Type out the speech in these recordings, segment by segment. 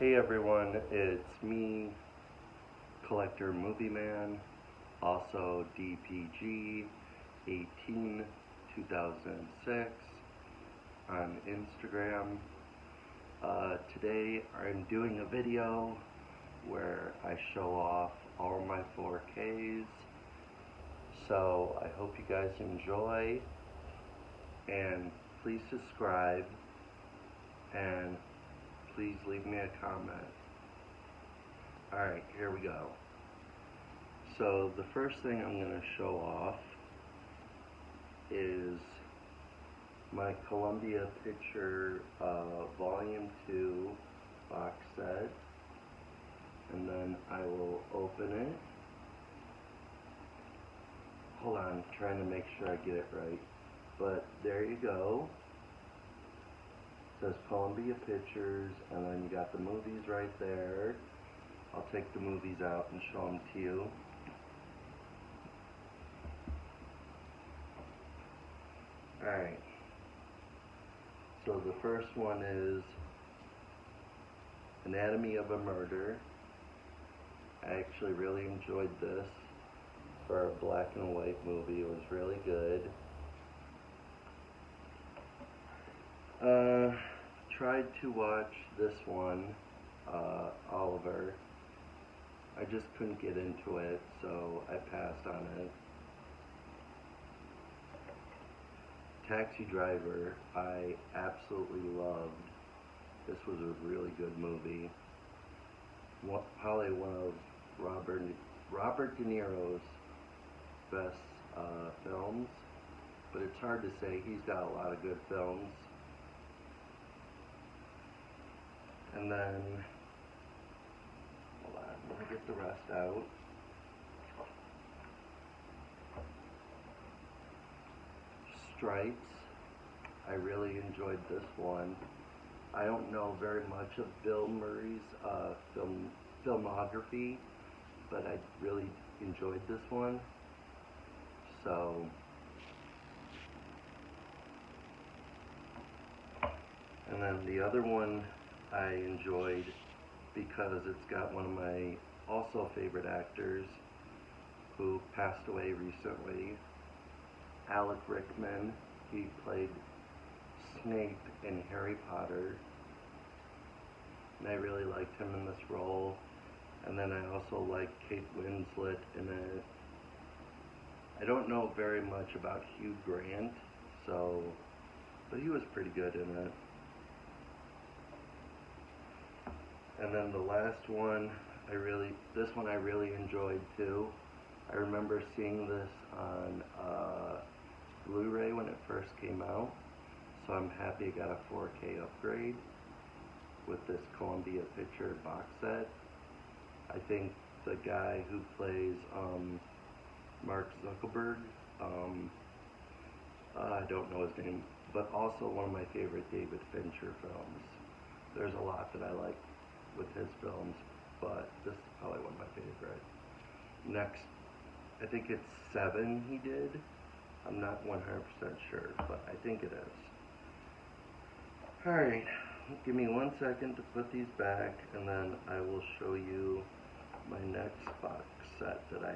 Hey everyone, it's me, Collector Movie Man, also DPG 18 2006 on Instagram. Today I'm doing a video where I show off all my 4Ks, so I hope you guys enjoy, and please subscribe, and please leave me a comment. Alright, here we go. So the first thing I'm going to show off is my Columbia Picture Volume 2 box set, and then I will open it. Hold on, I'm trying to make sure I get it right. But there you go. It says Columbia Pictures, and then you got the movies right there. I'll take the movies out and show them to you. Alright. So the first one is Anatomy of a Murder. I actually really enjoyed this for a black and white movie. It was really good. Tried to watch this one, Oliver. I just couldn't get into it, so I passed on it. Taxi Driver, I absolutely loved. This was a really good movie. Probably one of Robert De Niro's best films, but it's hard to say. He's got a lot of good films. And then, hold on, let me get the rest out. Stripes, I really enjoyed this one. I don't know very much of Bill Murray's filmography, but I really enjoyed this one. So, and then the other one I enjoyed because it's got one of my also favorite actors who passed away recently, Alan Rickman. He played Snape in Harry Potter, and I really liked him in this role. And then I also like Kate Winslet in it. I don't know very much about Hugh Grant, but he was pretty good in it. And then the last one, this one I really enjoyed too. I remember seeing this on Blu-ray when it first came out, so I'm happy I got a 4K upgrade with this Columbia Picture box set. I think the guy who plays Mark Zuckerberg, I don't know his name, but also one of my favorite David Fincher films. There's a lot that I like with his films, but this is probably one of my favorite. Next, I think it's 7 he did. I'm not 100% sure, but I think it is. Alright, give me 1 second to put these back, and then I will show you my next box set that I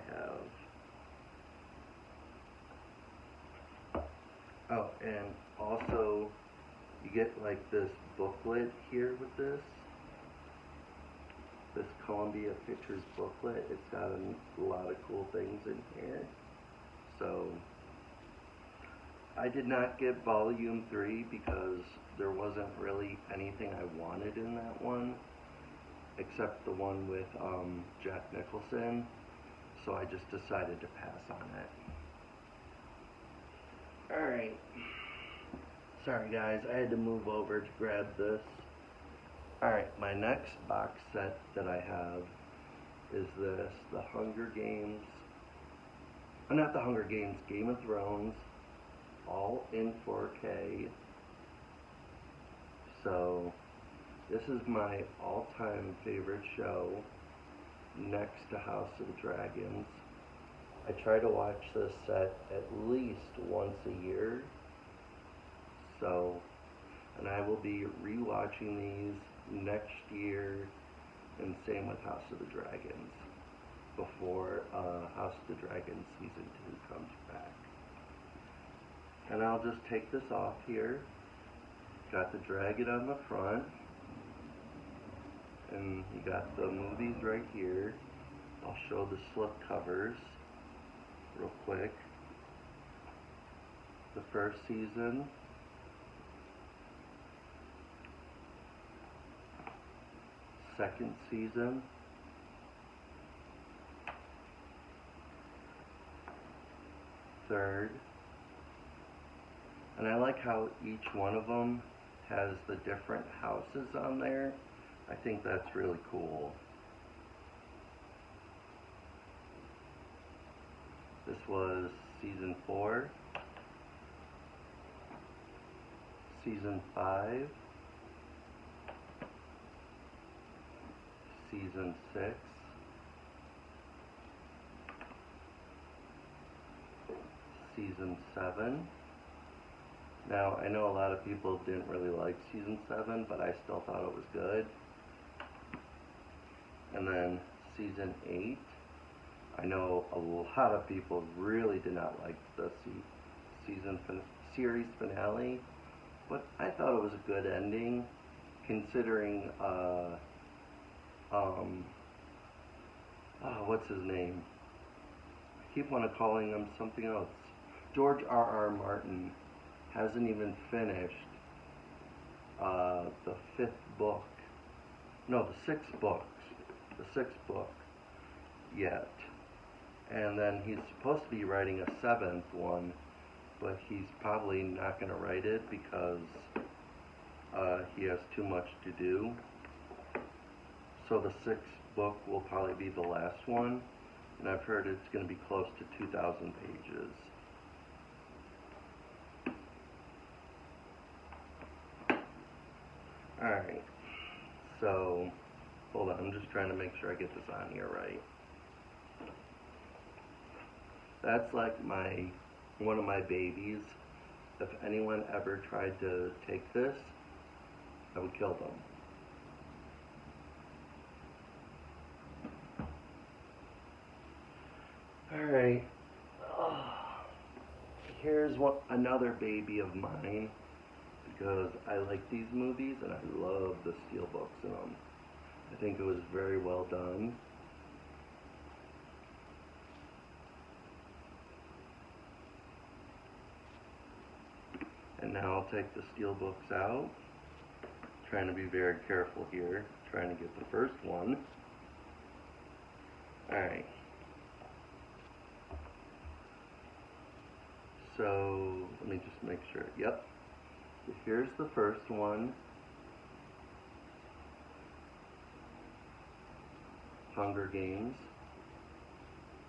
have. Oh, and also, you get like this booklet here with this Columbia Pictures booklet. It's got a lot of cool things in here. So, I did not get volume 3 because there wasn't really anything I wanted in that one, except the one with Jack Nicholson, so I just decided to pass on it. Alright. Sorry guys, I had to move over to grab this. Alright, my next box set that I have is this, The Hunger Games, not The Hunger Games, Game of Thrones, all in 4K. So, this is my all-time favorite show, next to House of Dragons. I try to watch this set at least once a year, so and I will be rewatching these next year, and same with House of the Dragons, before House of the Dragons Season 2 comes back. And I'll just take this off here. Got the dragon on the front, and you got the movies right here. I'll show the slip covers real quick. The first season, second season, third, and I like how each one of them has the different houses on there. I think that's really cool. This was season 4, season 5, season 6, season 7. Now, I know a lot of people didn't really like season 7, but I still thought it was good. And then season 8. I know a lot of people really did not like the series finale, but I thought it was a good ending, considering, what's his name? I keep wanting to calling him something else. George R.R. Martin hasn't even finished the 5th book. No, the 6th book. The 6th book yet. And then he's supposed to be writing a 7th one, but he's probably not going to write it because he has too much to do. So the 6th book will probably be the last one, and I've heard it's going to be close to 2,000 pages. Alright, so hold on, I'm just trying to make sure I get this on here right. That's like one of my babies. If anyone ever tried to take this, I would kill them. Alright, here's another baby of mine, because I like these movies and I love the steelbooks in them. I think it was very well done. And now I'll take the steelbooks out. Trying to be very careful here, trying to get the first one. Alright. So, let me just make sure. Yep. So here's the first one. Hunger Games.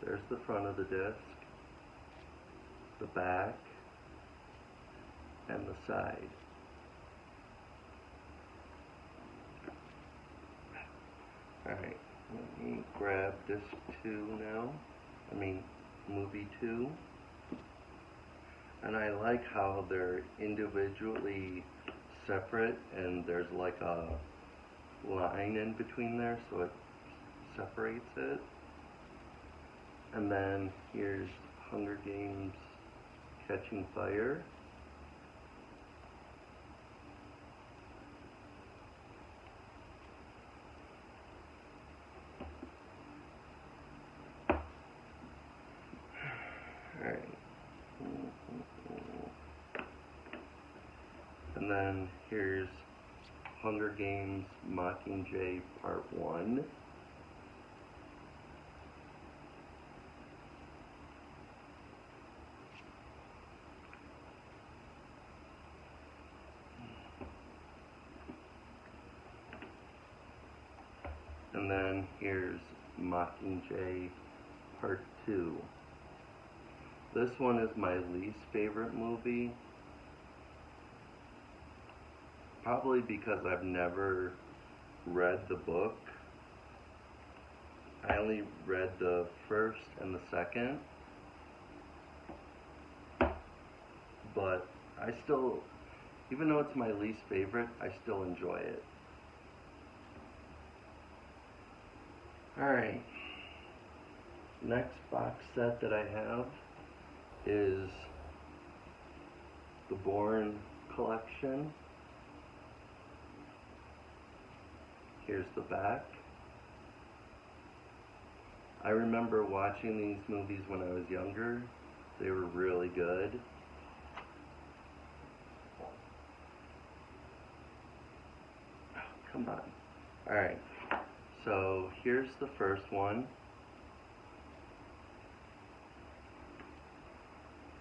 There's the front of the disc, the back, and the side. Alright, let me grab disc 2 now. Movie 2. And I like how they're individually separate, and there's like a line in between there, so it separates it. And then here's Hunger Games Catching Fire. Alright. And then here's Hunger Games Mockingjay Part 1. And then here's Mockingjay Part 2. This one is my least favorite movie. Probably because I've never read the book. I only read the first and the second. But I still, Even though it's my least favorite, I still enjoy it. Alright, next box set that I have is the Bourne collection. Here's the back. I remember watching these movies when I was younger. They were really good. Oh, come on. Alright, so here's the first one.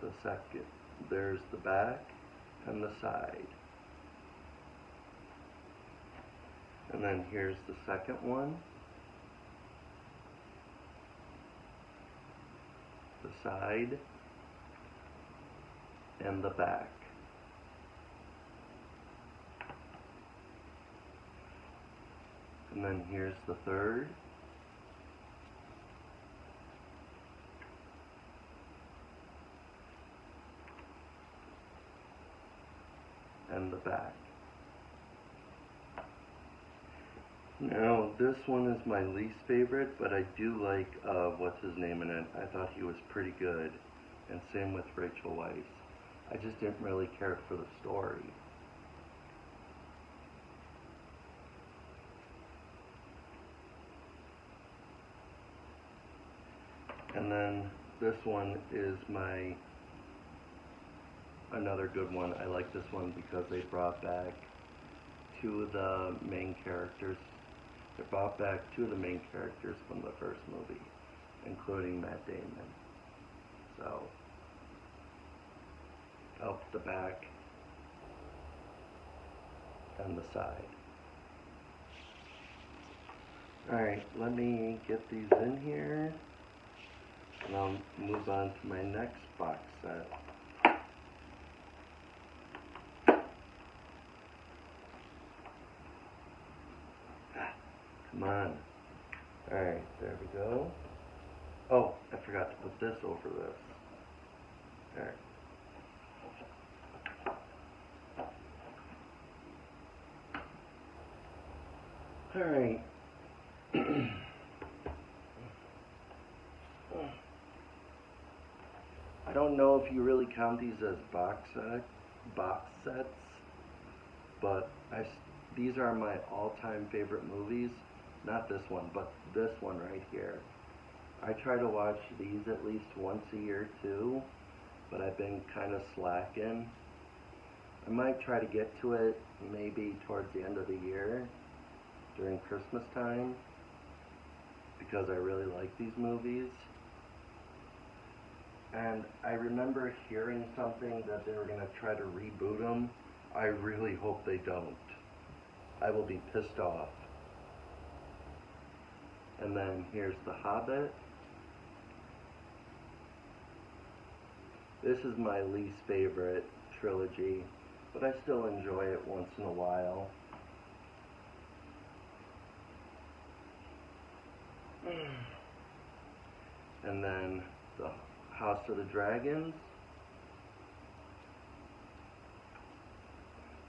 The second. There's the back and the side. And then here's the second one. The side and the back. And then here's the third. And the back. Now, this one is my least favorite, but I do like what's his name in it. I thought he was pretty good. And same with Rachel Weisz. I just didn't really care for the story. And then this one is another good one. I like this one because they brought back two of the main characters. They brought back two of the main characters from the first movie, including Matt Damon. So, up the back and the side. Alright, let me get these in here, and I'll move on to my next box set. Come on. Alright, there we go. Oh, I forgot to put this over this. Alright. Alright. I don't know if you really count these as box sets, but these are my all-time favorite movies. Not this one, but this one right here. I try to watch these at least once a year too, but I've been kind of slacking. I might try to get to it maybe towards the end of the year, during Christmas time, because I really like these movies. And I remember hearing something that they were going to try to reboot them. I really hope they don't. I will be pissed off. And then here's The Hobbit. This is my least favorite trilogy, but I still enjoy it once in a while. And then The House of the Dragons.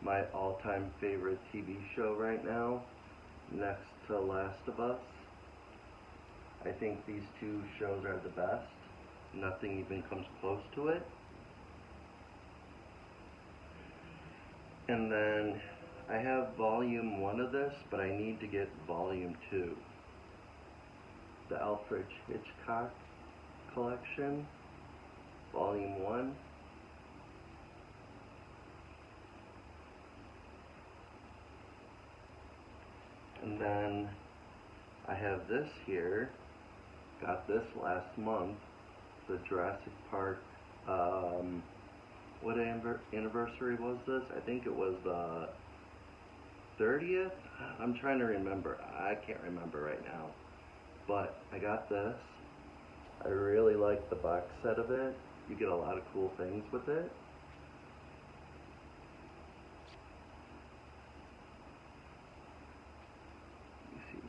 My all-time favorite TV show right now, next to Last of Us. I think these two shows are the best. Nothing even comes close to it. And then I have volume 1 of this, but I need to get volume 2. The Alfred Hitchcock collection, volume 1. And then I have this here, got this last month, the Jurassic Park, what anniversary was this? I think it was the 30th? I'm trying to remember. I can't remember right now. But I got this. I really like the box set of it. You get a lot of cool things with it. You see,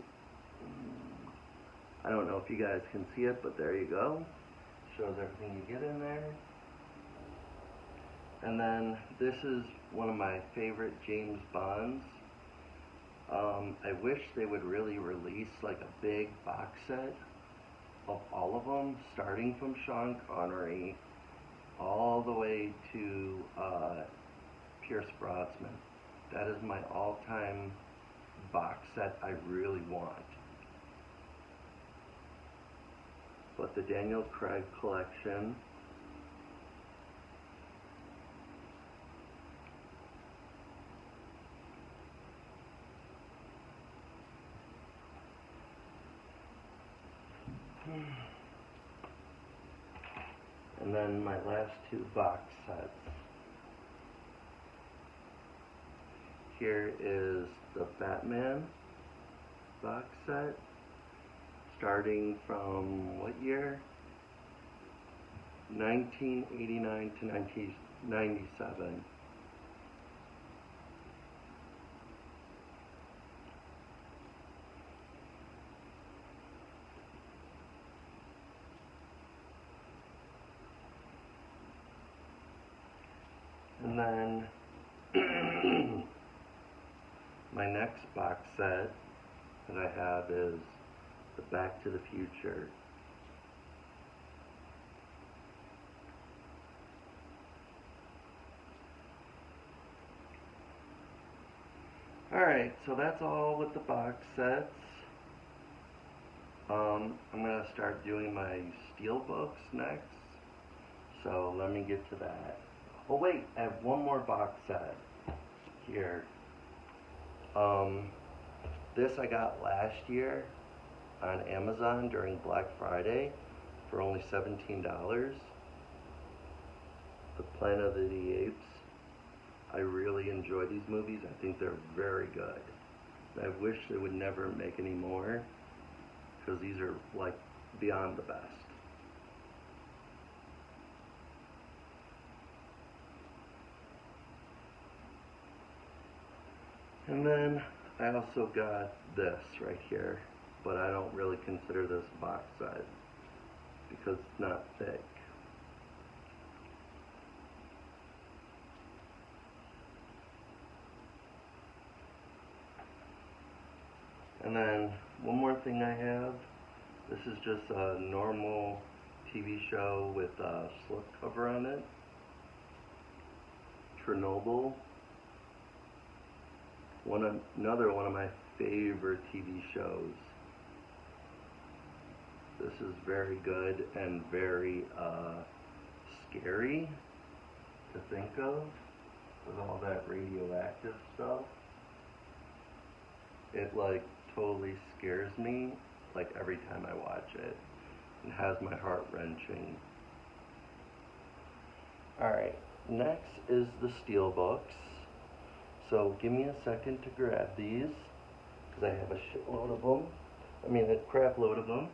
I don't know if you guys can see it, but there you go. Shows everything you get in there. And then this is one of my favorite James Bonds. I wish they would really release like a big box set of all of them, starting from Sean Connery all the way to Pierce Brosnan. That is my all-time box set I really want. But the Daniel Craig collection, and then my last two box sets. Here is the Batman box set, starting from what year? 1989 to 1997. And then my next box set that I have is the Back to the Future. Alright, so that's all with the box sets. I'm going to start doing my steel books next. So let me get to that. Oh wait, I have one more box set here. This I got last year on Amazon during Black Friday for only $17. The Planet of the Apes. I really enjoy these movies. I think they're very good. I wish they would never make any more, because these are like beyond the best. And then I also got this right here, but I don't really consider this box set because it's not thick. And then one more thing I have. This is just a normal TV show with a slipcover on it. Chernobyl. Another one of my favorite TV shows. This is very good and very scary to think of with all that radioactive stuff. It like totally scares me like every time I watch it. It has my heart wrenching. Alright, next is the steel books. So give me a second to grab these, because I have a shitload of them. I mean, a crap load of them.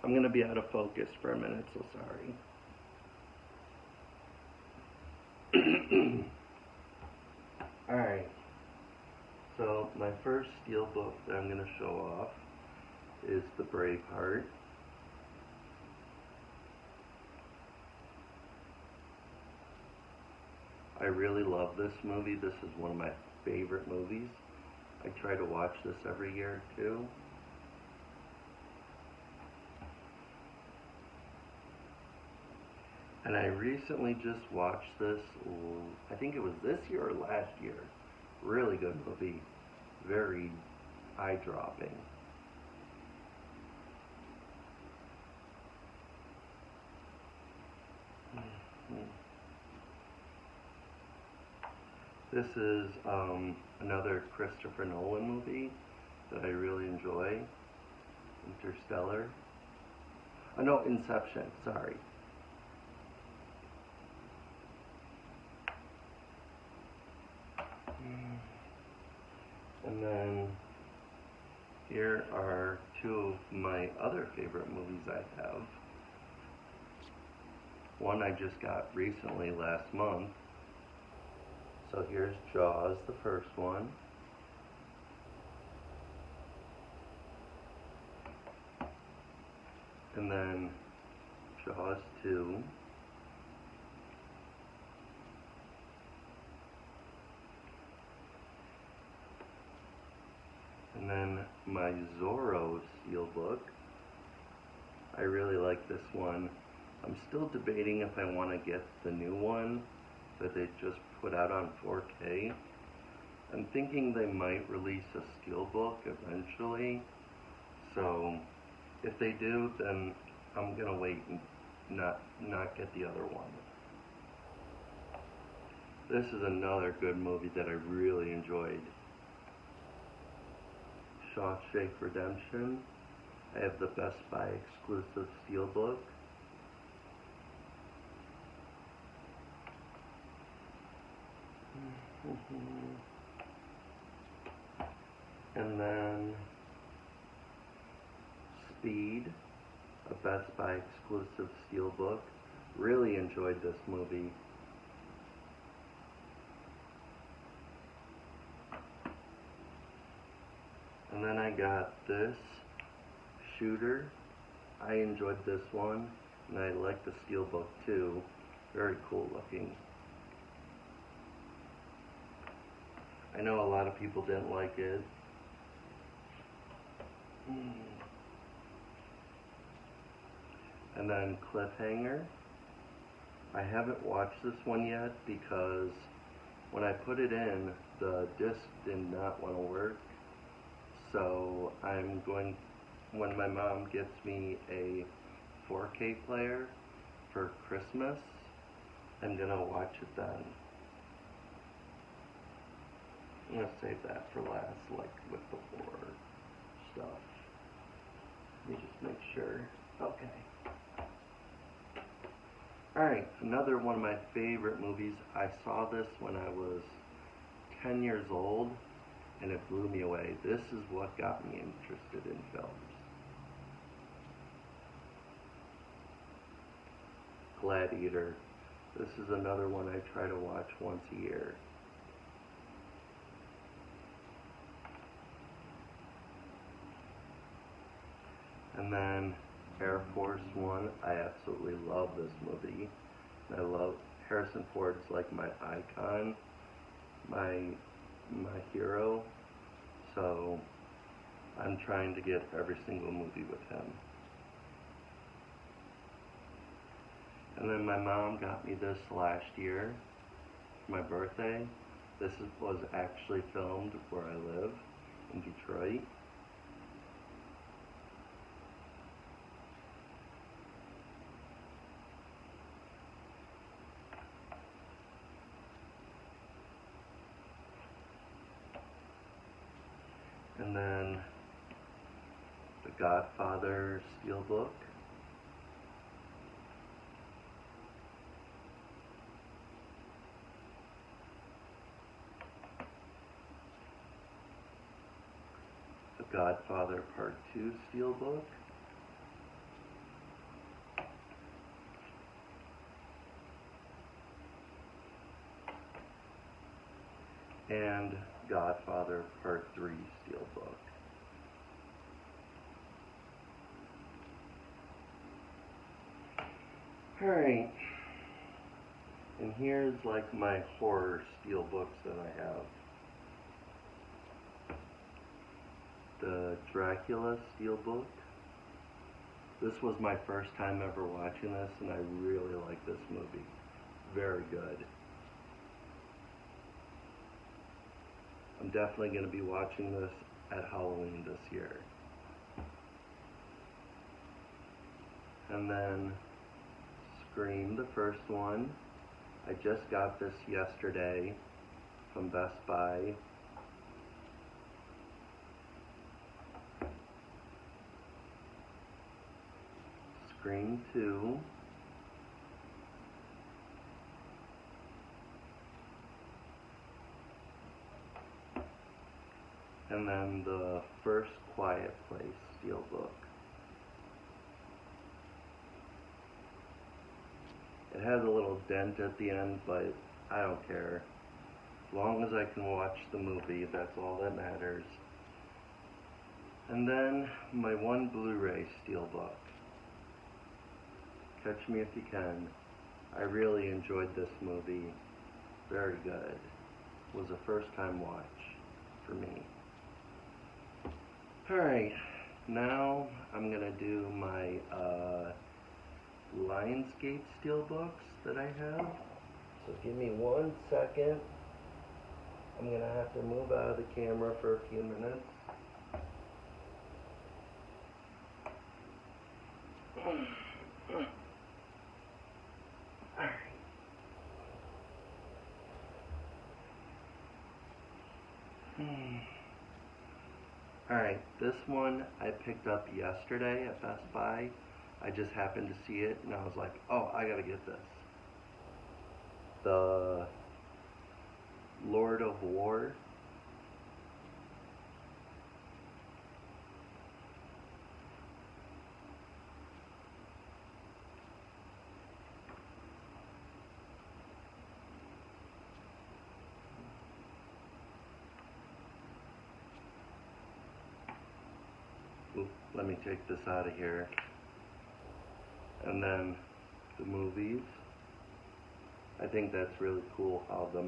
I'm going to be out of focus for a minute, so sorry. Alright, so my first steel book that I'm going to show off is The Braveheart. I really love this movie. This is one of my favorite movies. I try to watch this every year too. And I recently just watched this, I think it was this year or last year. Really good movie. Very eye-dropping. This is another Christopher Nolan movie that I really enjoy. Interstellar. Oh no, Inception, sorry. And then here are two of my other favorite movies I have. One I just got recently last month. So here's Jaws, the first one. And then Jaws 2. And then my Zorro Steelbook. I really like this one. I'm still debating if I want to get the new one that they just put out on 4K. I'm thinking they might release a Steelbook eventually. So if they do, then I'm gonna wait and not get the other one. This is another good movie that I really enjoyed. Shawshank Redemption. I have the Best Buy exclusive Steelbook. And then Speed, a Best Buy exclusive Steelbook. Really enjoyed this movie. And then I got this Shooter. I enjoyed this one, and I like the Steelbook too. Very cool looking. I know a lot of people didn't like it. And then Cliffhanger. I haven't watched this one yet because when I put it in, the disc did not want to work. So I'm going, when my mom gets me a 4K player for Christmas, I'm gonna watch it then. I'm gonna save that for last, like with the horror stuff. Let me just make sure. Okay. Alright, another one of my favorite movies. I saw this when I was 10 years old, and it blew me away. This is what got me interested in films. Gladiator. This is another one I try to watch once a year. And then Air Force One. I absolutely love this movie. I love Harrison Ford's like my icon, my hero. So I'm trying to get every single movie with him. And then my mom got me this last year for my birthday. This was actually filmed where I live in Detroit. And then The Godfather Steelbook. The Godfather Part 2 Steelbook. And Godfather Part 3 Steelbook. Alright. And here's like my horror Steelbooks that I have. The Dracula Steelbook. This was my first time ever watching this, and I really like this movie. Very good. I'm definitely going to be watching this at Halloween this year. And then Scream, the first one. I just got this yesterday from Best Buy. Scream 2. And then the first Quiet Place Steelbook. It has a little dent at the end, but I don't care. As long as I can watch the movie, that's all that matters. And then my one Blu-ray Steelbook. Catch Me If You Can. I really enjoyed this movie. Very good. Was a first time watch for me. Alright, now I'm gonna do my Lionsgate steelbooks that I have. So give me 1 second. I'm gonna have to move out of the camera for a few minutes. Alright, this one I picked up yesterday at Best Buy. I just happened to see it and I was like, oh, I gotta get this. The Lord of War. Let me take this out of here. And then the movies. I think that's really cool how the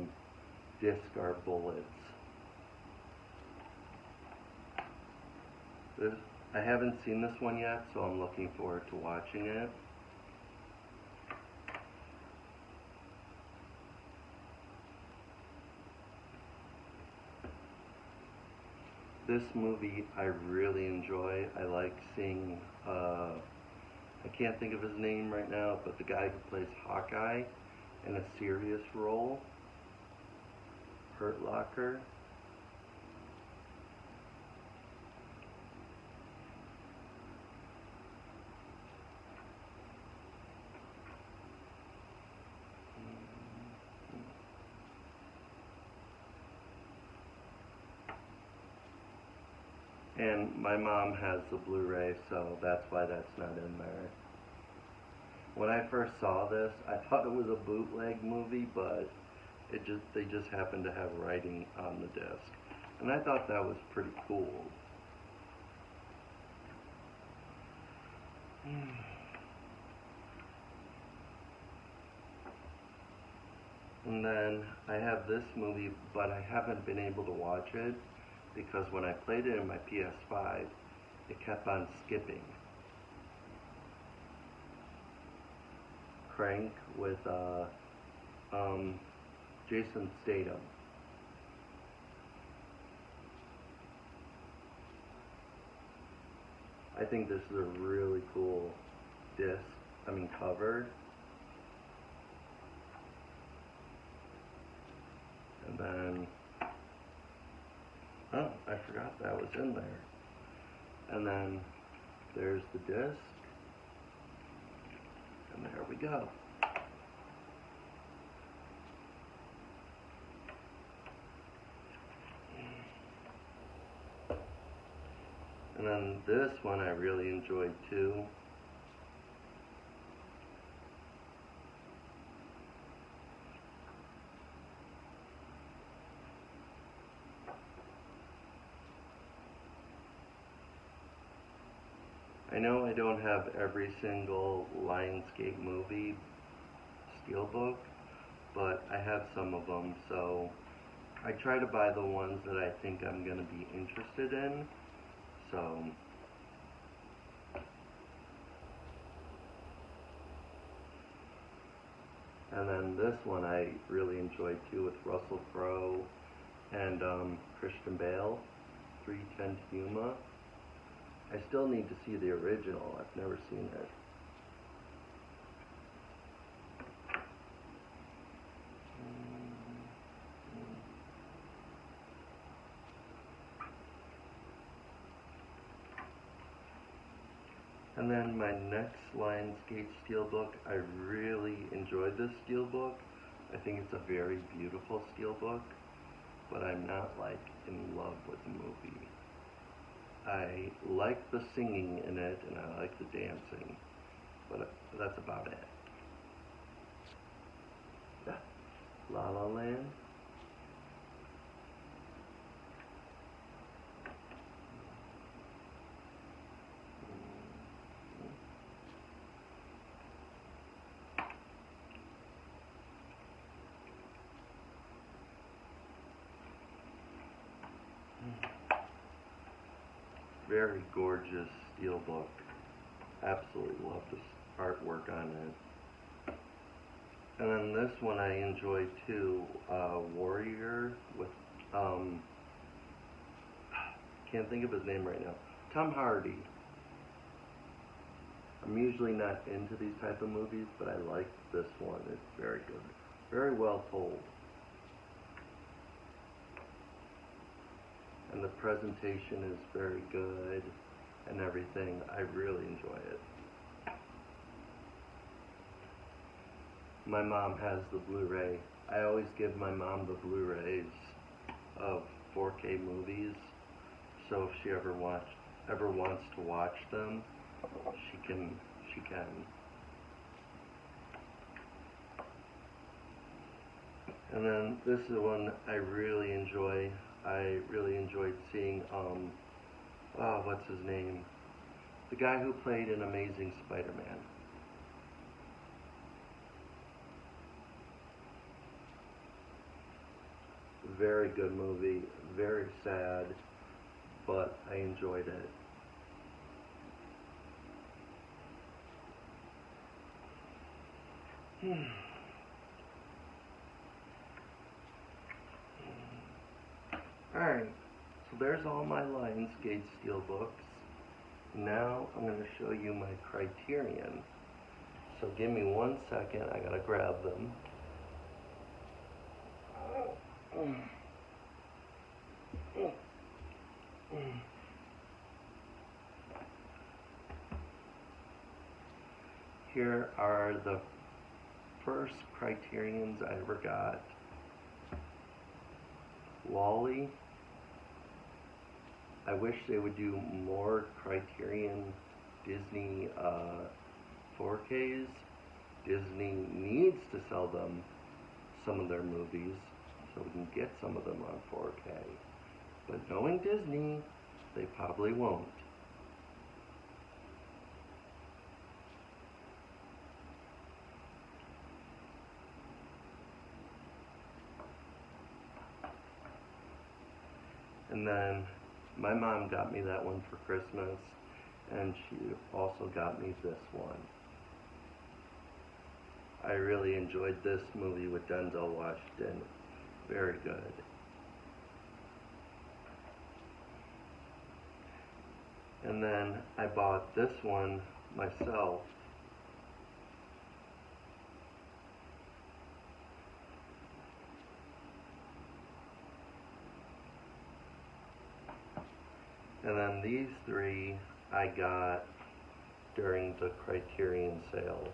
discs are bullets. I haven't seen this one yet, so I'm looking forward to watching it. This movie I really enjoy. I like seeing, I can't think of his name right now, but the guy who plays Hawkeye in a serious role, Hurt Locker. And my mom has the Blu-ray, so that's why that's not in there. When I first saw this, I thought it was a bootleg movie, but they just happened to have writing on the disc. And I thought that was pretty cool. And then I have this movie, but I haven't been able to watch it because when I played it in my PS5, it kept on skipping. Crank with Jason Statham. I think this is a really cool cover. And then, oh, I forgot that was in there. And then there's the disc. And there we go. And then this one I really enjoyed too. I know I don't have every single Lionsgate movie steelbook, but I have some of them, so I try to buy the ones that I think I'm going to be interested in. So and then this one I really enjoyed too, with Russell Crowe and Christian Bale, 3:10 to Yuma. I still need to see the original. I've never seen it. And then my next Lionsgate steelbook, I really enjoyed this steelbook. I think it's a very beautiful steelbook, but I'm not like in love with the movie. I like the singing in it and I like the dancing, but that's about it. Yeah. La La Land. very gorgeous steelbook. Absolutely love this artwork on it. And then this one I enjoyed too, Warrior with, can't think of his name right now, Tom Hardy. I'm usually not into these type of movies, but I like this one. It's very good. Very well told. And the presentation is very good and everything. I really enjoy it. My mom has the Blu-ray. I always give my mom the Blu-rays of 4K movies, so if she ever wants to watch them, she can. And then this is one I really enjoy. I really enjoyed seeing, what's his name? The guy who played in Amazing Spider-Man. Very good movie, very sad, but I enjoyed it. Alright, so there's all my Lionsgate steelbooks. Now I'm going to show you my Criterion. So give me 1 second, I gotta grab them. Here are the first Criterions I ever got. WALL-E. I wish they would do more Criterion Disney 4Ks. Disney needs to sell them some of their movies so we can get some of them on 4K. But knowing Disney, they probably won't. And then my mom got me that one for Christmas, and she also got me this one. I really enjoyed this movie with Denzel Washington. Very good. And then I bought this one myself. And then these three I got during the Criterion sale.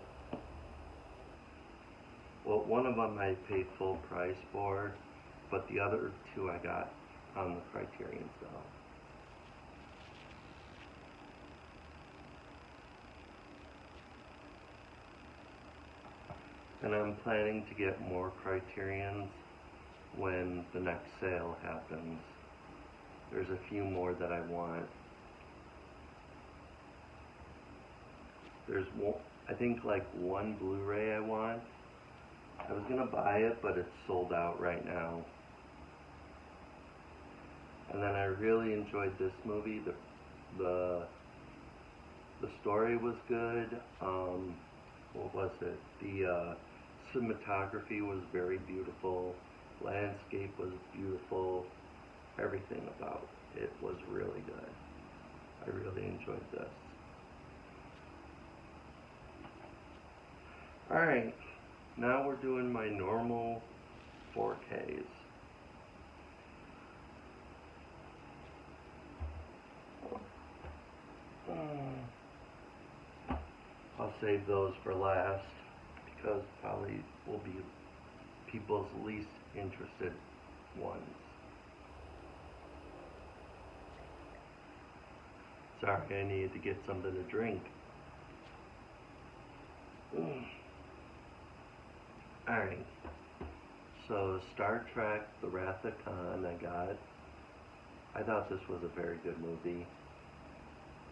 Well, one of them I paid full price for, but the other two I got on the Criterion sale. And I'm planning to get more Criterions when the next sale happens. There's a few more that I want. There's one, I think like one Blu-ray I want. I was gonna buy it, but it's sold out right now. And then I really enjoyed this movie. The story was good. What was it? The cinematography was very beautiful. Landscape was beautiful. Everything about it was really good. I really enjoyed this. Alright, now we're doing my normal 4Ks. I'll save those for last because probably will be people's least interested ones. Sorry, I needed to get something to drink. Alright, so Star Trek The Wrath of Khan I got. I thought this was a very good movie,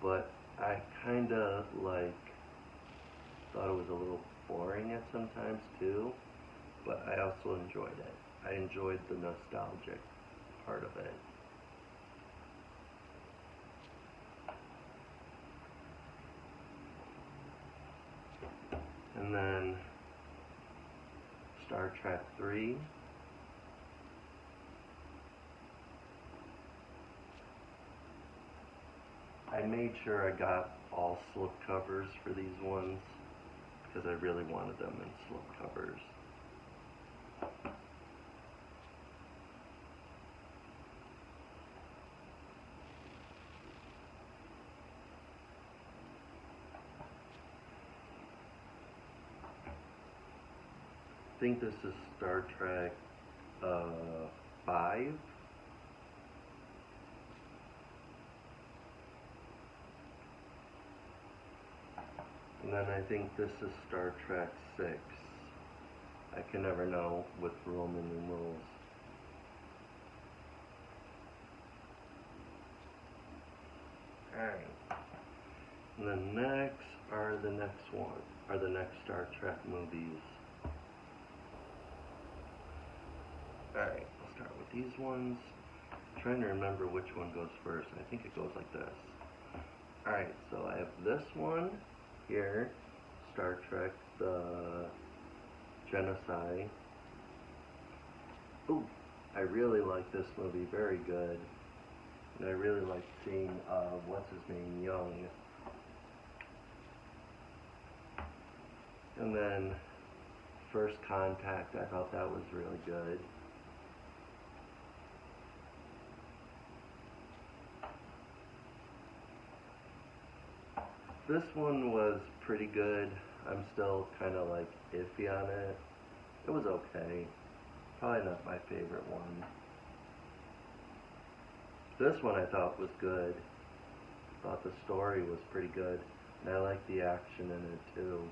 but I kinda thought it was a little boring at sometimes too, but I also enjoyed it. I enjoyed the nostalgic part of it. And then Star Trek 3. I made sure I got all slipcovers for these ones because I really wanted them in slipcovers. I think this is Star Trek 5. And then I think this is Star Trek 6. I can never know with Roman numerals. Alright. And then next are the next Star Trek movies. Alright, I'll start with these ones. I'm trying to remember which one goes first. I think it goes like this. Alright, so I have this one here, Star Trek the Genocide. Ooh, I really like this movie, very good. And I really like seeing, what's his name, Young. And then First Contact, I thought that was really good. This one was pretty good. I'm still kind of like iffy on it. It was okay. Probably not my favorite one. This one I thought was good. Thought the story was pretty good. And I like the action in it too.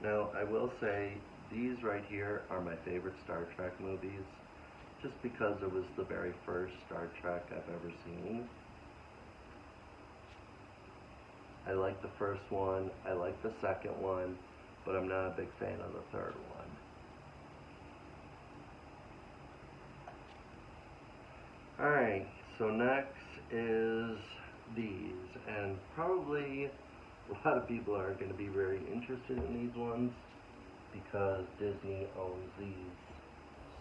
Now, I will say, these right here are my favorite Star Trek movies. Just because it was the very first Star Trek I've ever seen. I like the first one, I like the second one, but I'm not a big fan of the third one. Alright, so next is these, and probably a lot of people are going to be very interested in these ones because Disney owns these.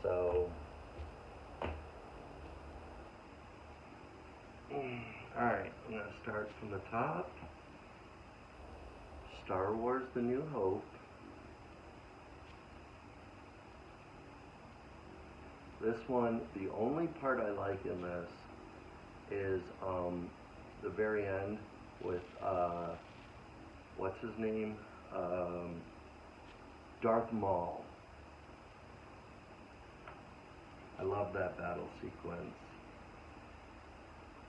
So, alright, I'm going to start from the top. Star Wars The New Hope. This one, the only part I like in this is the very end with, what's his name? Darth Maul. I love that battle sequence.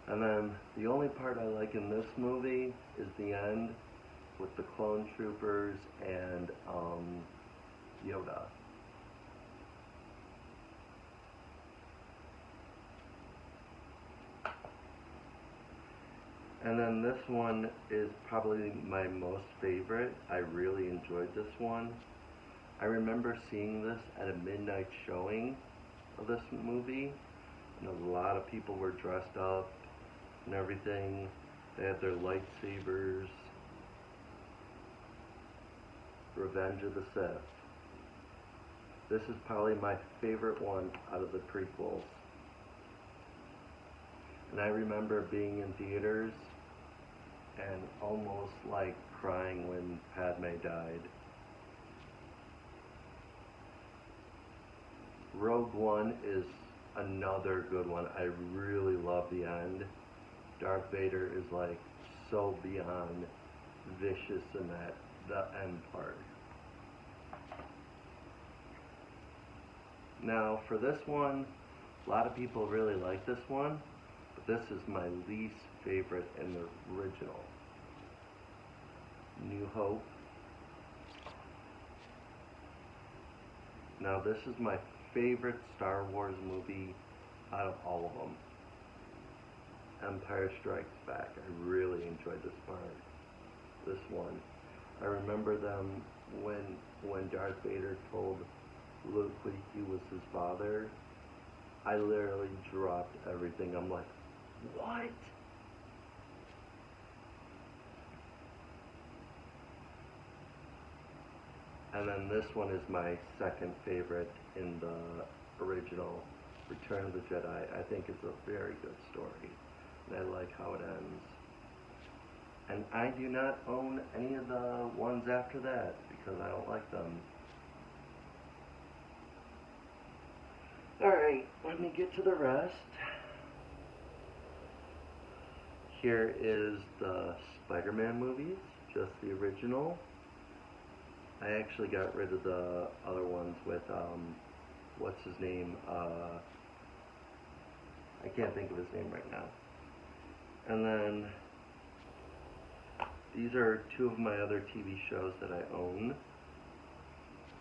And then the only part I like in this movie is the end with the clone troopers and Yoda. And then this one is probably my most favorite. I really enjoyed this one. I remember seeing this at a midnight showing of this movie, and a lot of people were dressed up and everything. They had their lightsabers. Revenge of the Sith. This is probably my favorite one out of the prequels. And I remember being in theaters and almost like crying when Padme died. Rogue One is another good one. I really love the end. Darth Vader is like so beyond vicious in that, the end part. Now for this one, a lot of people really like this one, but this is my least favorite in the original. New Hope. Now this is my favorite Star Wars movie out of all of them. Empire Strikes Back. I really enjoyed this part. This one. I remember them when Darth Vader told Luke he was his father. I literally dropped everything. I'm like, what? And then this one is my second favorite in the original Return of the Jedi. I think it's a very good story, and I like how it ends. And I do not own any of the ones after that because I don't like them. Alright, let me get to the rest. Here is the Spider-Man movies, just the original. I actually got rid of the other ones with, what's his name? I can't think of his name right now. And then, these are two of my other TV shows that I own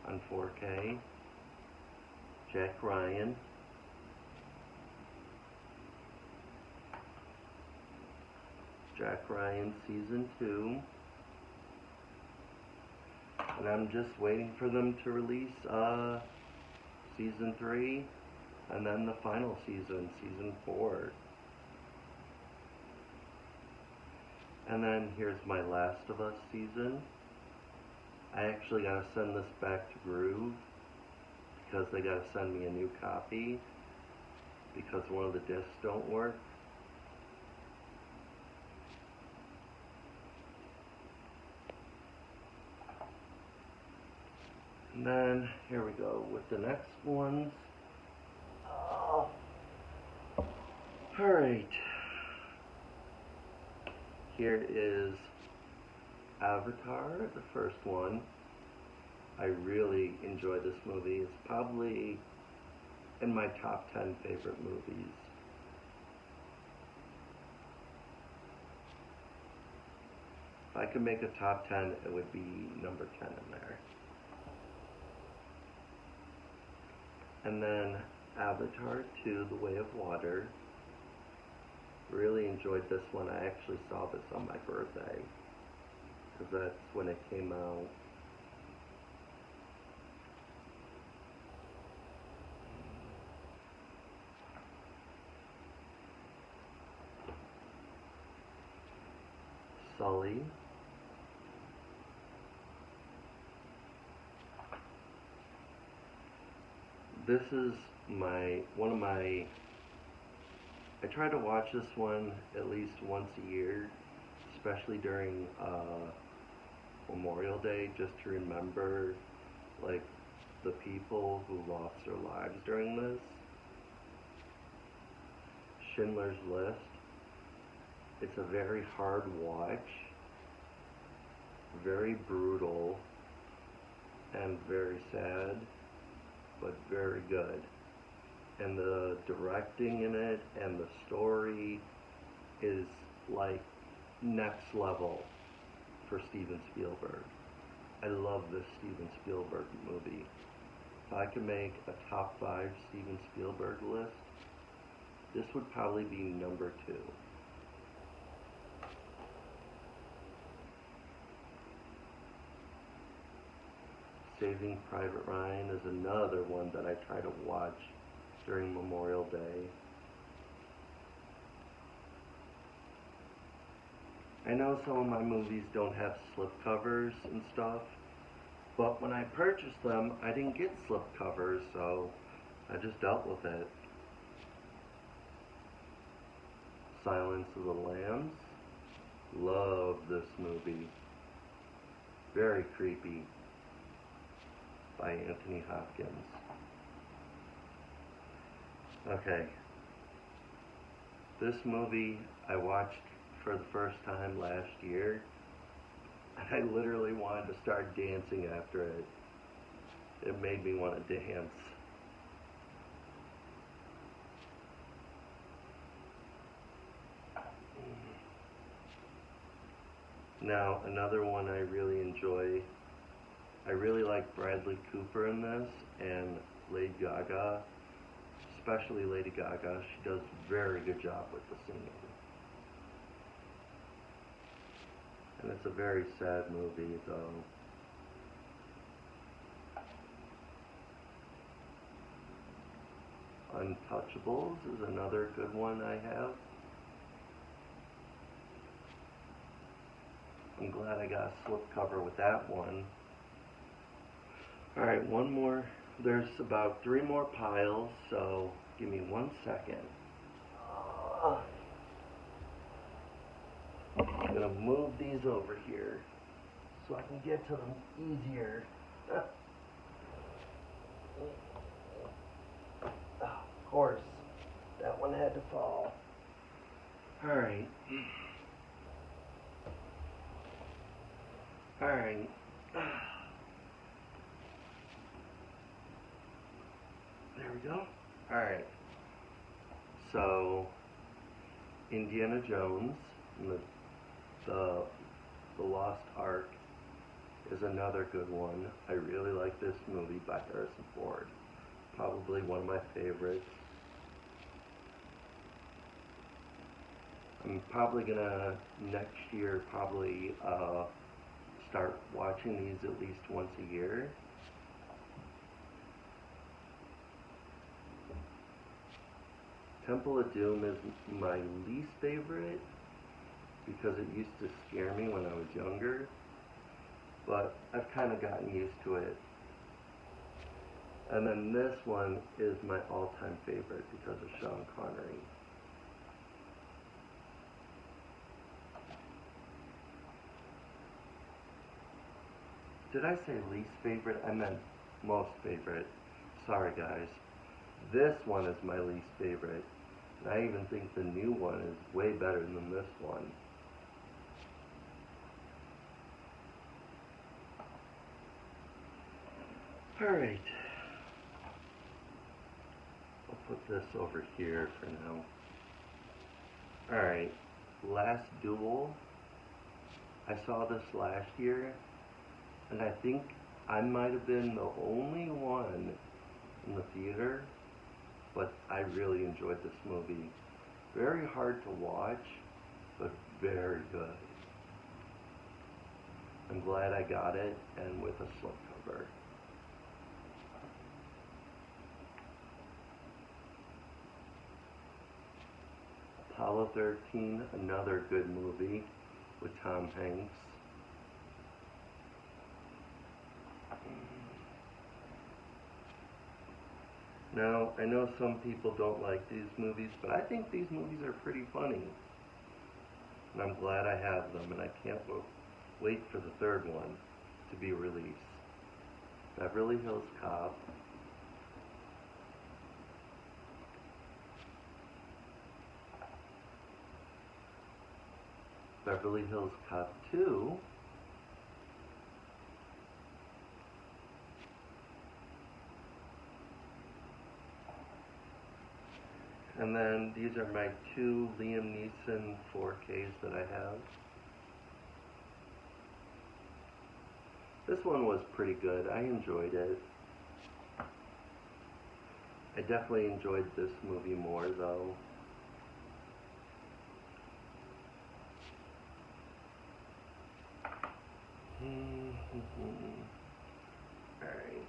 on 4K. Jack Ryan. Jack Ryan Season 2. And I'm just waiting for them to release Season 3 and then the final season, Season 4. And then here's my Last of Us season. I actually gotta send this back to Groove because they gotta send me a new copy because one of the discs don't work. And then here we go with the next ones. Oh. Alright. Here is Avatar, the first one. I really enjoyed this movie. It's probably in my top 10 favorite movies. If I could make a top 10, it would be number 10 in there. And then Avatar 2, The Way of Water. Really enjoyed this one. I actually saw this on my birthday, because that's when it came out. Sully. This is one of my, I try to watch this one at least once a year, especially during Memorial Day, just to remember like the people who lost their lives during this. Schindler's List. It's a very hard watch, very brutal, and very sad, but very good. And the directing in it and the story is like next level for Steven Spielberg. I love this Steven Spielberg movie. If I could make a top 5 Steven Spielberg list, this would probably be number 2. Saving Private Ryan is another one that I try to watch during Memorial Day. I know some of my movies don't have slipcovers and stuff, but when I purchased them, I didn't get slipcovers, so I just dealt with it. Silence of the Lambs. Love this movie. Very creepy. By Anthony Hopkins. Okay. This movie I watched for the first time last year, and I literally wanted to start dancing after it. It made me want to dance. Now, another one I really enjoy, I really like Bradley Cooper in this, and Lady Gaga, especially Lady Gaga. She does a very good job with the singing. And it's a very sad movie, though. Untouchables is another good one I have. I'm glad I got a slipcover with that one. Alright, one more. There's about 3 more piles, so give me 1 second. I'm gonna move these over here so I can get to them easier. Of course, that one had to fall. Alright. Alright. There we go. Alright. So, Indiana Jones and the Lost Ark is another good one. I really like this movie by Harrison Ford. Probably one of my favorites. I'm probably gonna next year start watching these at least once a year. Temple of Doom is my least favorite because it used to scare me when I was younger, but I've kind of gotten used to it. And then this one is my all-time favorite because of Sean Connery. Did I say least favorite? I meant most favorite. Sorry guys. This one is my least favorite. And I even think the new one is way better than this one. Alright. I'll put this over here for now. Alright. Last Duel. I saw this last year, and I think I might have been the only one in the theater, but I really enjoyed this movie. Very hard to watch, but very good. I'm glad I got it, and with a slipcover. Apollo 13, another good movie with Tom Hanks. Now, I know some people don't like these movies, but I think these movies are pretty funny. And I'm glad I have them, and I can't wait for the third one to be released. Beverly Hills Cop. Beverly Hills Cop 2. And then these are my 2 Liam Neeson 4Ks that I have. This one was pretty good. I enjoyed it. I definitely enjoyed this movie more though. Alright.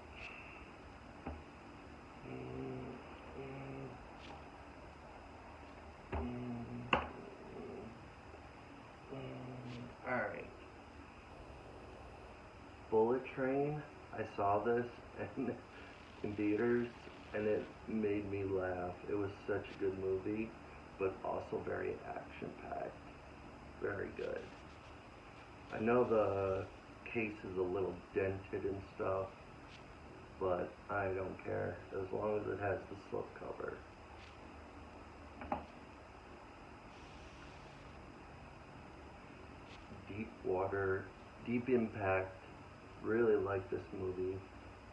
Alright. Bullet Train. I saw this in theaters, and it made me laugh. It was such a good movie, but also very action-packed. Very good. I know the case is a little dented and stuff, but I don't care as long as it has the slipcover. Deep Impact. Really like this movie.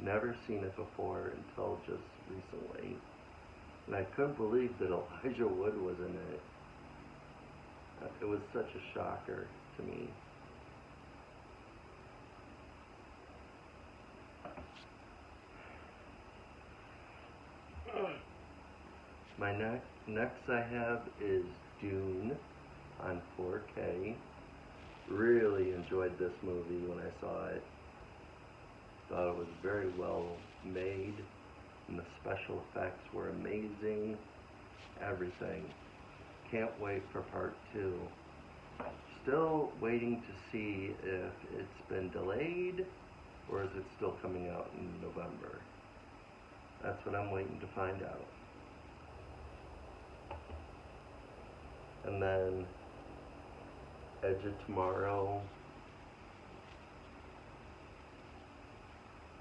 Never seen it before until just recently. And I couldn't believe that Elijah Wood was in it. It was such a shocker to me. My next I have is Dune on 4K. Really enjoyed this movie when I saw it. Thought it was very well made, and the special effects were amazing. Everything. Can't wait for part 2. Still waiting to see if it's been delayed Or is it still coming out in November? That's what I'm waiting to find out. And then Edge of Tomorrow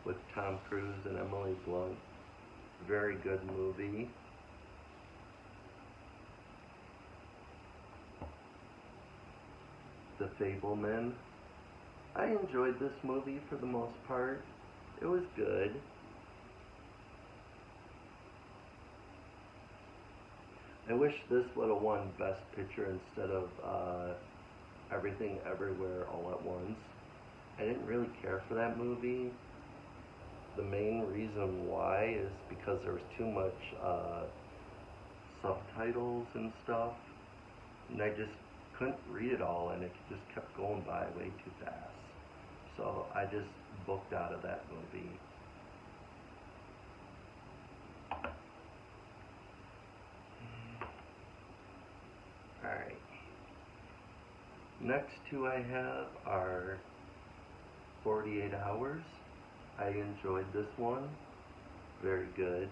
with Tom Cruise and Emily Blunt. Very good movie. The Fableman. I enjoyed this movie for the most part. It was good. I wish this would have won Best Picture instead of Everything Everywhere All at Once. I didn't really care for that movie. The main reason why is because there was too much subtitles and stuff, and I just couldn't read it all, and it just kept going by way too fast. So I just booked out of that movie. Alright. Next two I have are 48 Hours. I enjoyed this one. Very good.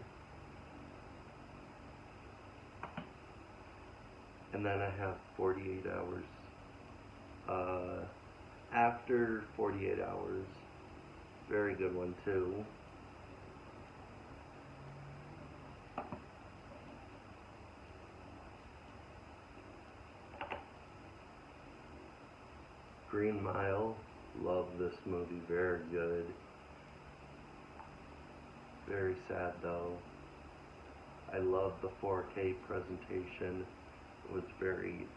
And then I have 48 Hours. After 48 Hours. Very good one too. Green Mile. Love this movie. Very good. Very sad though. I love the 4K presentation. It was very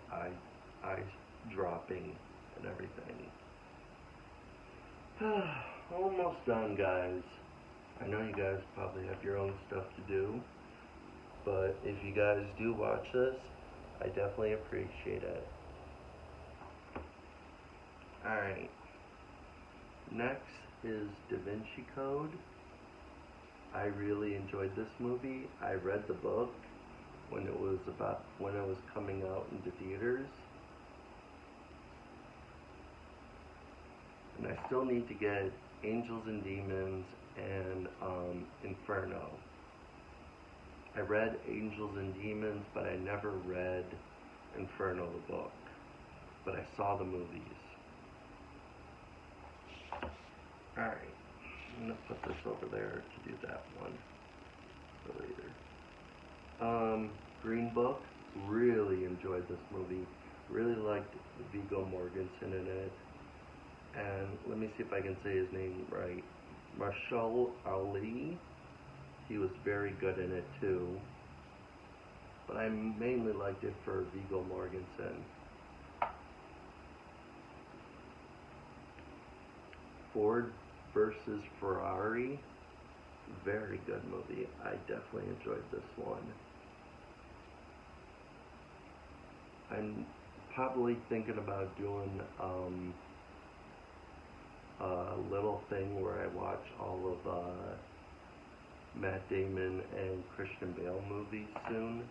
eye-dropping and everything. Almost done, guys. I know you guys probably have your own stuff to do, but if you guys do watch this, I definitely appreciate it. Alright. Next is Da Vinci Code. I really enjoyed this movie. I read the book when it was coming out into theaters. And I still need to get Angels and Demons and Inferno. I read Angels and Demons, but I never read Inferno, the book. But I saw the movies. Alright. I'm going to put this over there to do that one for later. Green Book. Really enjoyed this movie. Really liked Viggo Mortensen in it. And let me see if I can say his name right. Mahershala Ali. He was very good in it too. But I mainly liked it for Viggo Mortensen. Ford versus Ferrari. Very good movie. I definitely enjoyed this one. I'm probably thinking about doing a little thing where I watch all of Matt Damon and Christian Bale movies soon.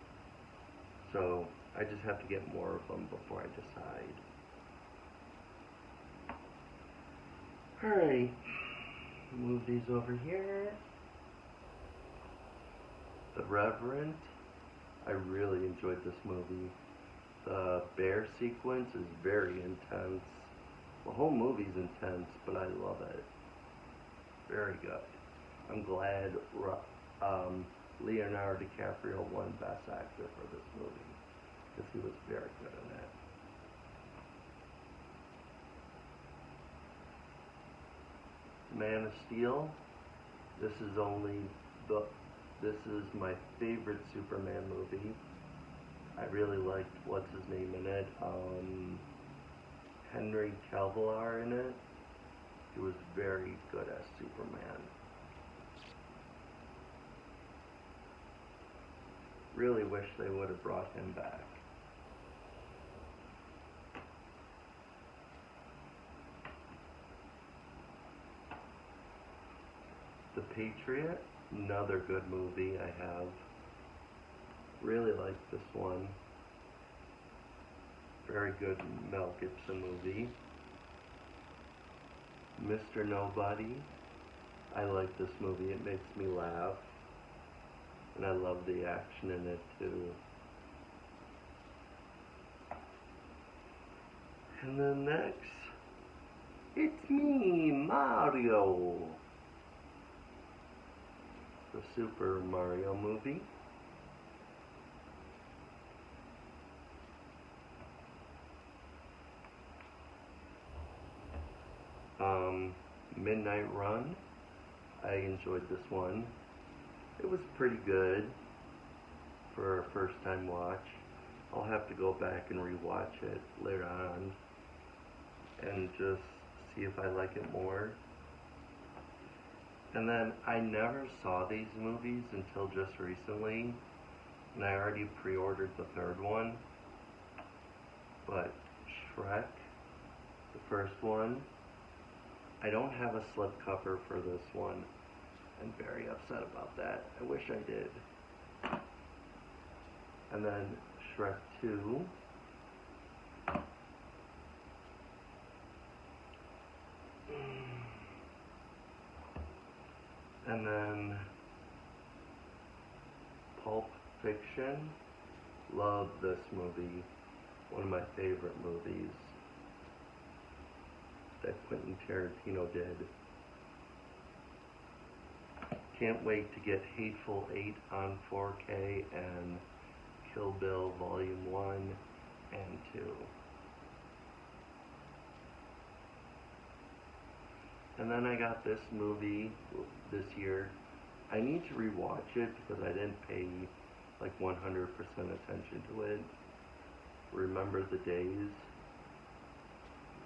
So I just have to get more of them before I decide. Alright, move these over here. The Reverend. I really enjoyed this movie. The bear sequence is very intense. The whole movie's intense, but I love it. Very good. I'm glad Leonardo DiCaprio won Best Actor for this movie, because he was very good in it. Man of Steel. This is my favorite Superman movie. I really liked what's his name in it. Henry Cavill in it. He was very good as Superman. Really wish they would have brought him back. The Patriot, another good movie I have. Really liked this one. Very good Mel Gibson movie. Mr. Nobody. I like this movie. It makes me laugh. And I love the action in it too. And then next, it's me, Mario. The Super Mario movie. Midnight Run. I enjoyed this one. It was pretty good for a first time watch. I'll have to go back and rewatch it later on and just see if I like it more. And then I never saw these movies until just recently, and I already pre-ordered the third one. But Shrek, the first one, I don't have a slipcover for this one. I'm very upset about that. I wish I did. And then Shrek 2. And then Pulp Fiction. Love this movie. One of my favorite movies that Quentin Tarantino did. Can't wait to get Hateful Eight on 4K and Kill Bill Volume 1 and 2. And then I got this movie this year. I need to rewatch it because I didn't pay like 100% attention to it. Remember the Days.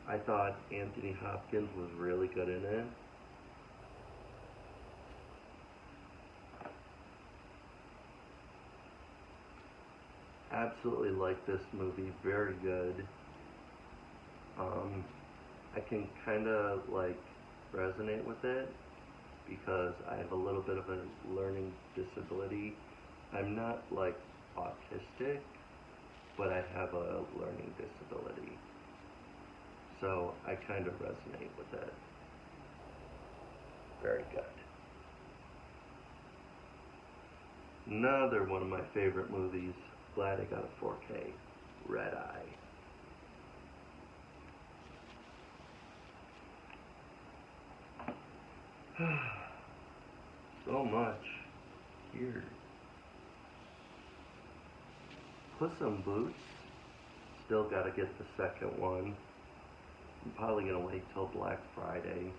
I thought Anthony Hopkins was really good in it. Absolutely like this movie, very good. I can kind of like resonate with it because I have a little bit of a learning disability. I'm not like autistic, but I have a learning disability. So I kind of resonate with it. Very good. Another one of my favorite movies. Glad I got a 4K. Red Eye. So much here. Puss in Boots. Still gotta get the second one. I'm probably gonna wait till Black Friday.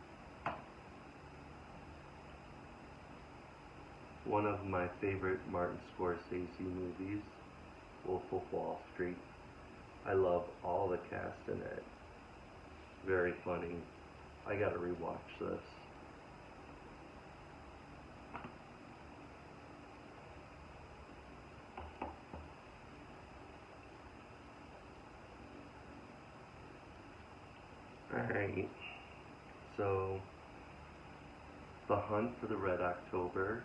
One of my favorite Martin Scorsese movies, Wolf of Wall Street. I love all the cast in it. Very funny. I gotta rewatch this. Alright, so The Hunt for the Red October.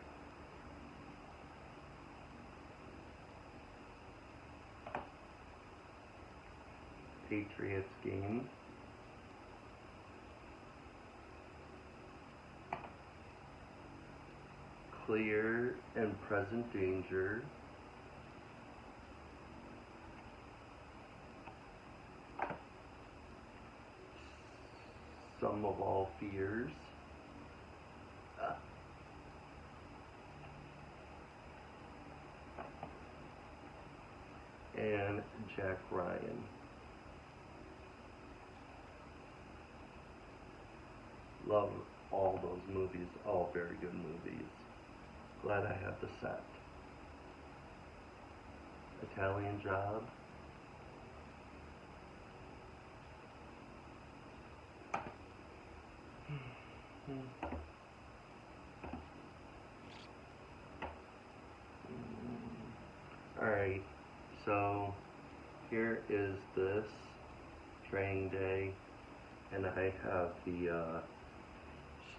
Patriots game. Clear and Present Danger. Sum of All Fears. And Jack Ryan. Love all those movies, all very good movies. Glad I have the set. Italian Job. Alright, so here is this Training Day, and I have the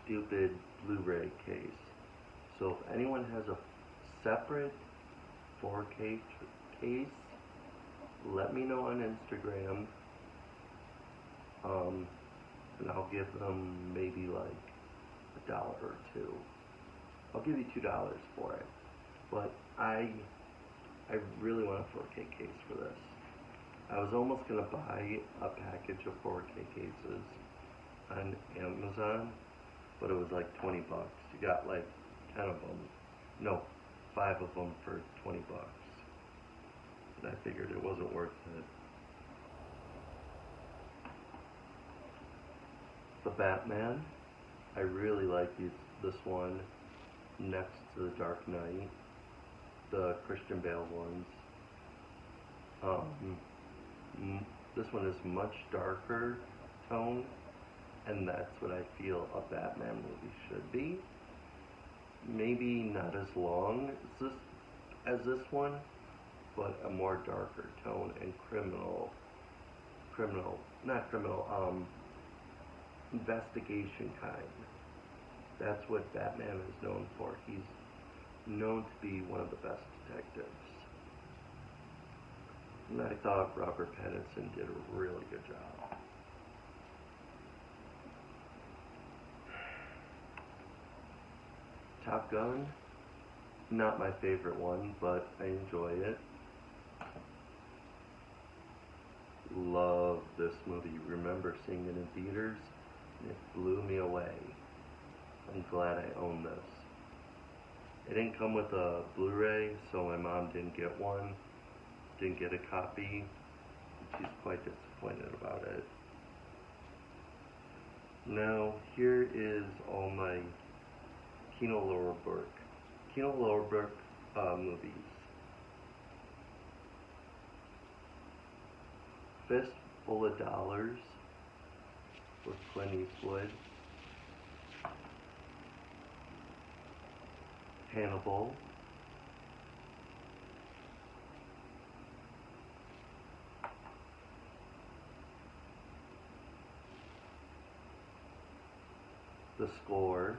stupid Blu-ray case. So if anyone has a separate 4K case, let me know on Instagram. and I'll give them maybe like $1 or $2. I'll give you $2 for it. But I really want a 4K case for this. I was almost gonna buy a package of 4K cases on Amazon, but it was like 20 bucks. You got like 10 of them. No, 5 of them for 20 bucks. And I figured it wasn't worth it. The Batman, I really like this one next to the Dark Knight, the Christian Bale ones. This one is much darker tone, and that's what I feel a Batman movie should be. Maybe not as long as this one, but a more darker tone and investigation kind. That's what Batman is known for. He's known to be one of the best detectives. And I thought Robert Pattinson did a really good job. Top Gun, not my favorite one, but I enjoy it. Love this movie. Remember seeing it in theaters, and it blew me away. I'm glad I own this. It didn't come with a Blu-ray, so my mom didn't get one. Didn't get a copy. She's quite disappointed about it. Now, here is all my Kino Lorber movies. Fistful of Dollars with Clint Eastwood. Hannibal. The Score.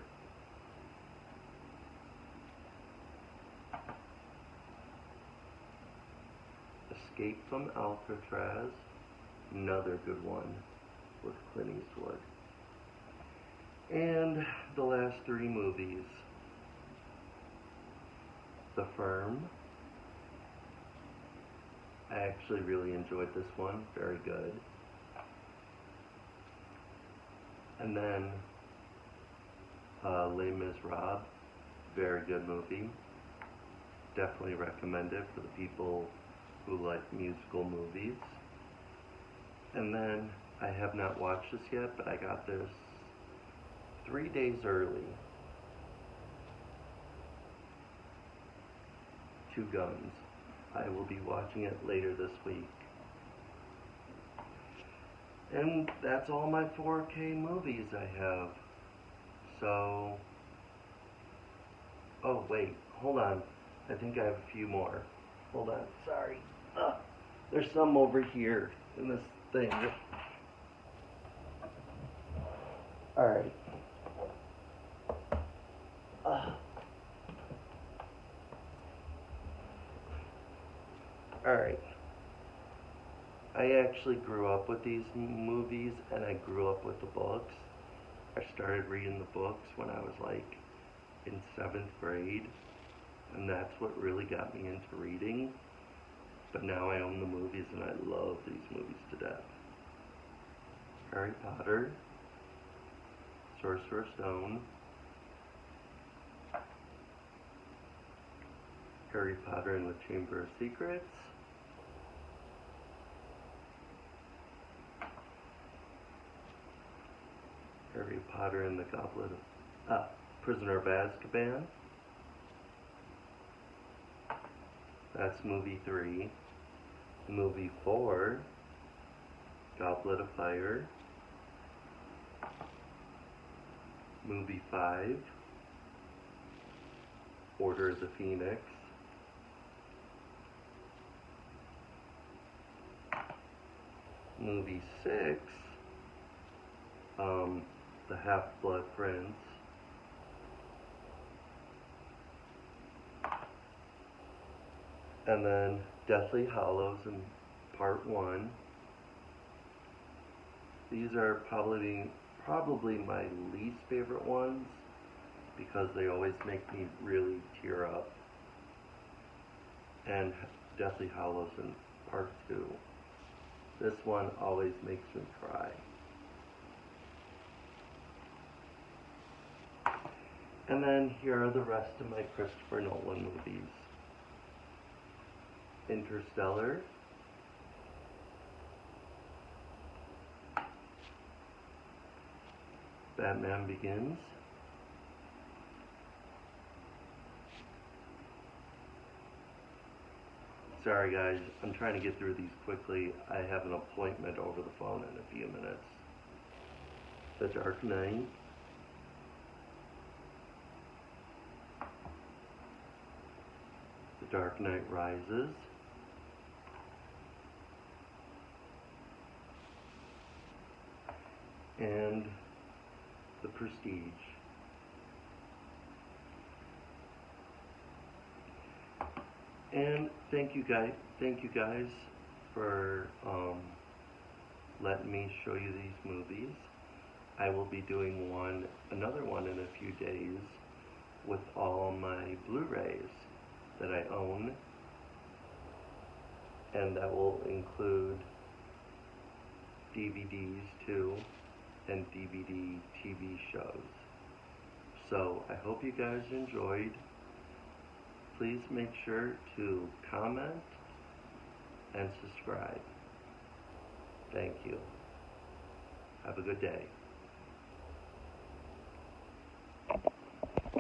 Escape from Alcatraz, another good one with Clint Eastwood. And the last 3 movies. The Firm. I actually really enjoyed this one, very good. And then Les Miserables, very good movie. Definitely recommend it for the people who like musical movies. And then, I have not watched this yet, but I got this 3 days early. Two Guns. I will be watching it later this week. And that's all my 4K movies I have. So, oh wait, hold on. I think I have a few more. Hold on, sorry. There's some over here in this thing. Alright. Alright. I actually grew up with these movies, and I grew up with the books. I started reading the books when I was like in 7th grade, and that's what really got me into reading. But now I own the movies, and I love these movies to death. Harry Potter, Sorcerer's Stone, Harry Potter and the Chamber of Secrets, Harry Potter and the Prisoner of Azkaban. That's movie 3. Movie 4, Goblet of Fire. Movie 5, Order of the Phoenix. Movie 6, The Half-Blood Prince. And then Deathly Hallows in Part 1. These are probably probably my least favorite ones because they always make me really tear up. And Deathly Hallows in Part 2. This one always makes me cry. And then here are the rest of my Christopher Nolan movies. Interstellar, Batman Begins, sorry guys, I'm trying to get through these quickly. I have an appointment over the phone in a few minutes. The Dark Knight, The Dark Knight Rises, and The Prestige. And thank you guys for letting me show you these movies. I will be doing another one in a few days with all my Blu-rays that I own, and that will include DVDs too, and DVD TV shows. So I hope you guys enjoyed. Please make sure to comment and subscribe. Thank you. Have a good day.